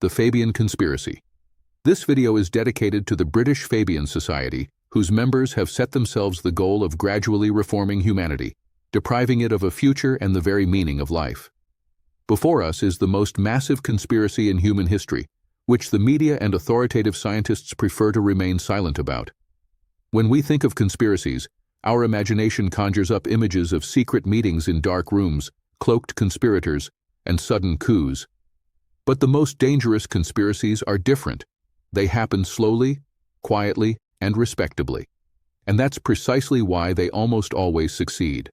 The Fabian Conspiracy. This video is dedicated to the British Fabian Society, whose members have set themselves the goal of gradually reforming humanity, depriving it of a future and the very meaning of life. Before us is the most massive conspiracy in human history, which the media and authoritative scientists prefer to remain silent about. When we think of conspiracies, our imagination conjures up images of secret meetings in dark rooms, cloaked conspirators, and sudden coups. But the most dangerous conspiracies are different. They happen slowly, quietly, and respectably. And that's precisely why they almost always succeed.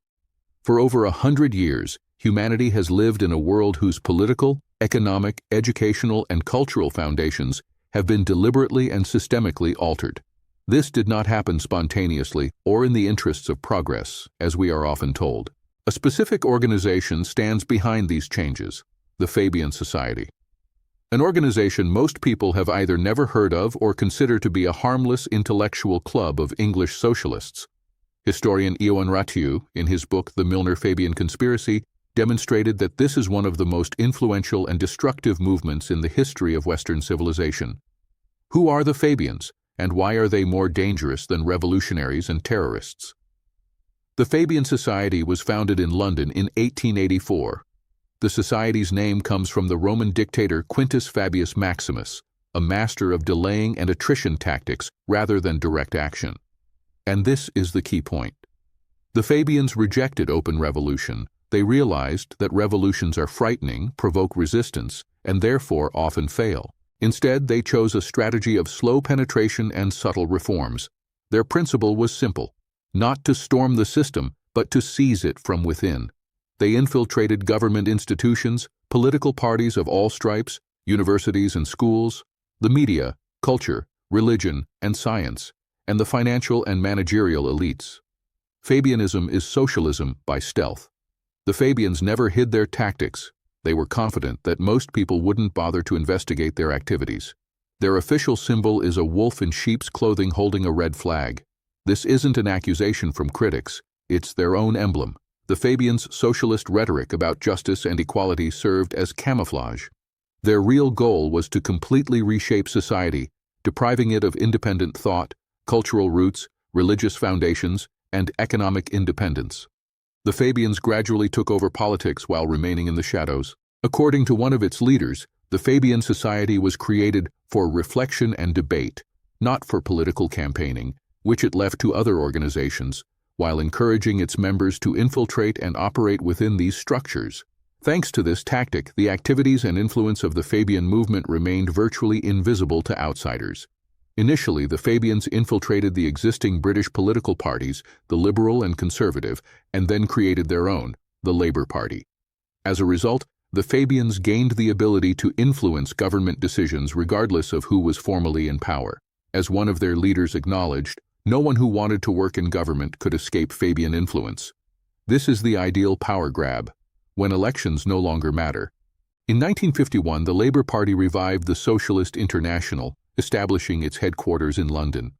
For over 100 years, humanity has lived in a world whose political, economic, educational, and cultural foundations have been deliberately and systemically altered. This did not happen spontaneously or in the interests of progress, as we are often told. A specific organization stands behind these changes, the Fabian Society. An organization most people have either never heard of or consider to be a harmless intellectual club of English socialists. Historian Ioan Ratiu, in his book The Milner-Fabian Conspiracy, demonstrated that this is one of the most influential and destructive movements in the history of Western civilization. Who are the Fabians, and why are they more dangerous than revolutionaries and terrorists? The Fabian Society was founded in London in 1884. The Society's name comes from the Roman dictator Quintus Fabius Maximus, a master of delaying and attrition tactics rather than direct action. And this is the key point. The Fabians rejected open revolution. They realized that revolutions are frightening, provoke resistance, and therefore often fail. Instead, they chose a strategy of slow penetration and subtle reforms. Their principle was simple: not to storm the system, but to seize it from within. They infiltrated government institutions, political parties of all stripes, universities and schools, the media, culture, religion, and science, and the financial and managerial elites. Fabianism is socialism by stealth. The Fabians never hid their tactics. They were confident that most people wouldn't bother to investigate their activities. Their official symbol is a wolf in sheep's clothing holding a red flag. This isn't an accusation from critics. It's their own emblem. The Fabians' socialist rhetoric about justice and equality served as camouflage. Their real goal was to completely reshape society, depriving it of independent thought, cultural roots, religious foundations, and economic independence. The Fabians gradually took over politics while remaining in the shadows. According to one of its leaders, the Fabian Society was created for reflection and debate, not for political campaigning, which it left to other organizations, while encouraging its members to infiltrate and operate within these structures. Thanks to this tactic, the activities and influence of the Fabian movement remained virtually invisible to outsiders. Initially, the Fabians infiltrated the existing British political parties, the Liberal and Conservative, and then created their own, the Labour Party. As a result, the Fabians gained the ability to influence government decisions regardless of who was formally in power. As one of their leaders acknowledged, no one who wanted to work in government could escape Fabian influence. This is the ideal power grab, when elections no longer matter. In 1951, the Labour Party revived the Socialist International, establishing its headquarters in London.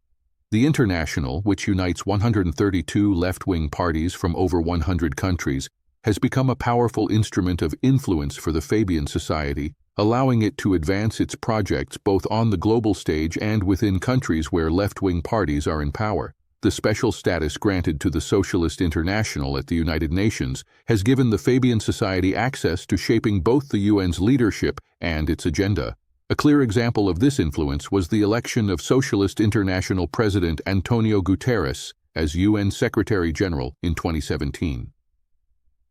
The International, which unites 132 left-wing parties from over 100 countries, has become a powerful instrument of influence for the Fabian Society, allowing it to advance its projects both on the global stage and within countries where left-wing parties are in power. The special status granted to the Socialist International at the United Nations has given the Fabian Society access to shaping both the UN's leadership and its agenda. A clear example of this influence was the election of Socialist International President Antonio Guterres as UN Secretary-General in 2017.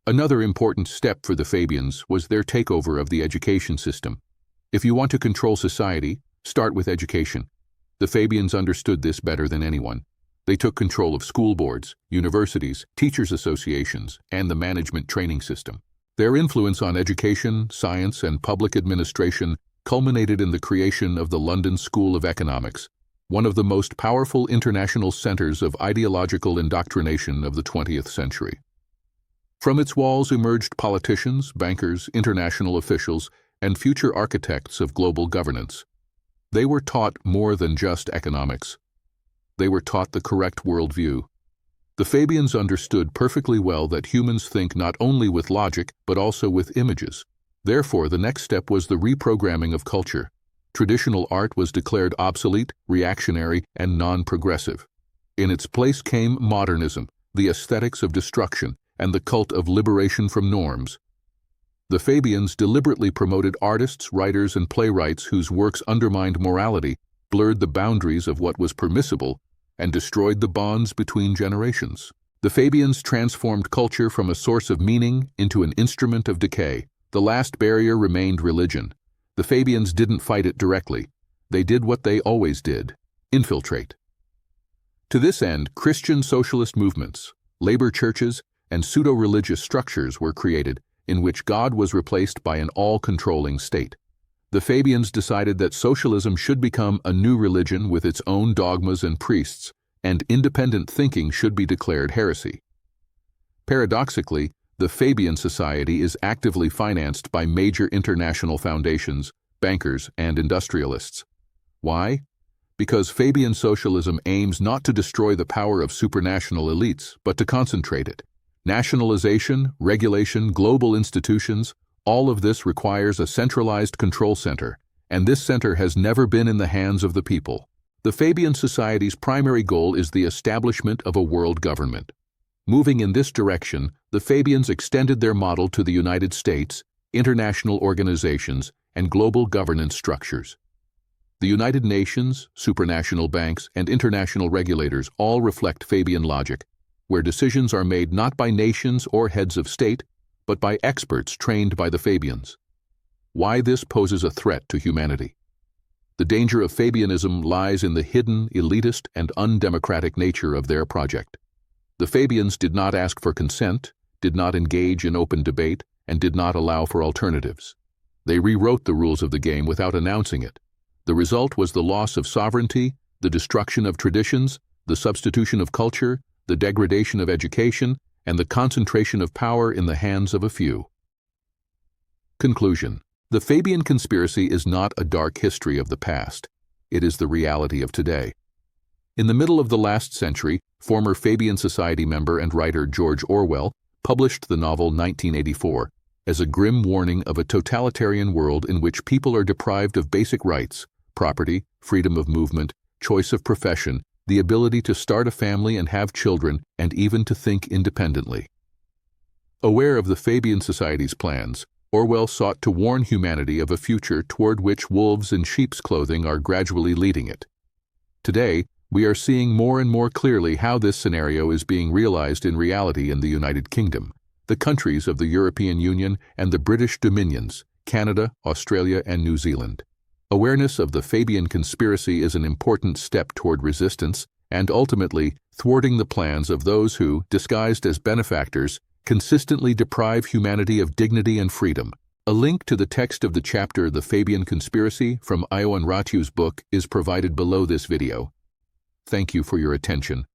Another important step for the Fabians was their takeover of the education system. If you want to control society, start with education. The Fabians understood this better than anyone. They took control of school boards, universities, teachers' associations, and the management training system. Their influence on education, science, and public administration culminated in the creation of the London School of Economics, one of the most powerful international centers of ideological indoctrination of the 20th century. From its walls emerged politicians, bankers, international officials, and future architects of global governance. They were taught more than just economics. They were taught the correct worldview. The Fabians understood perfectly well that humans think not only with logic but also with images. Therefore, the next step was the reprogramming of culture. Traditional art was declared obsolete, reactionary, and non-progressive. In its place came modernism, the aesthetics of destruction, and the cult of liberation from norms. The Fabians deliberately promoted artists, writers, and playwrights whose works undermined morality, blurred the boundaries of what was permissible, and destroyed the bonds between generations. The Fabians transformed culture from a source of meaning into an instrument of decay. The last barrier remained religion. The Fabians didn't fight it directly. They did what they always did: infiltrate. To this end, Christian socialist movements, labor churches, and pseudo-religious structures were created, in which God was replaced by an all-controlling state. The Fabians decided that socialism should become a new religion with its own dogmas and priests, and independent thinking should be declared heresy. Paradoxically, the Fabian Society is actively financed by major international foundations, bankers, and industrialists. Why? Because Fabian socialism aims not to destroy the power of supranational elites, but to concentrate it. Nationalization, regulation, global institutions, all of this requires a centralized control center, and this center has never been in the hands of the people. The Fabian Society's primary goal is the establishment of a world government. Moving in this direction, the Fabians extended their model to the United States, international organizations, and global governance structures. The United Nations, supranational banks, and international regulators all reflect Fabian logic, where decisions are made not by nations or heads of state, but by experts trained by the Fabians. Why this poses a threat to humanity? The danger of Fabianism lies in the hidden, elitist, and undemocratic nature of their project. The Fabians did not ask for consent, did not engage in open debate, and did not allow for alternatives. They rewrote the rules of the game without announcing it. The result was the loss of sovereignty, the destruction of traditions, the substitution of culture, the degradation of education, and the concentration of power in the hands of a few. Conclusion. The Fabian Conspiracy is not a dark history of the past. It is the reality of today. In the middle of the last century, former Fabian Society member and writer George Orwell published the novel 1984 as a grim warning of a totalitarian world in which people are deprived of basic rights: property, freedom of movement, choice of profession, the ability to start a family and have children, and even to think independently. Aware of the Fabian Society's plans, Orwell sought to warn humanity of a future toward which wolves in sheep's clothing are gradually leading it. Today, we are seeing more and more clearly how this scenario is being realized in reality in the United Kingdom, the countries of the European Union, and the British Dominions, Canada, Australia, and New Zealand. Awareness of the Fabian Conspiracy is an important step toward resistance and ultimately thwarting the plans of those who, disguised as benefactors, consistently deprive humanity of dignity and freedom. A link to the text of the chapter The Fabian Conspiracy from Ioan Ratu's book is provided below this video. Thank you for your attention.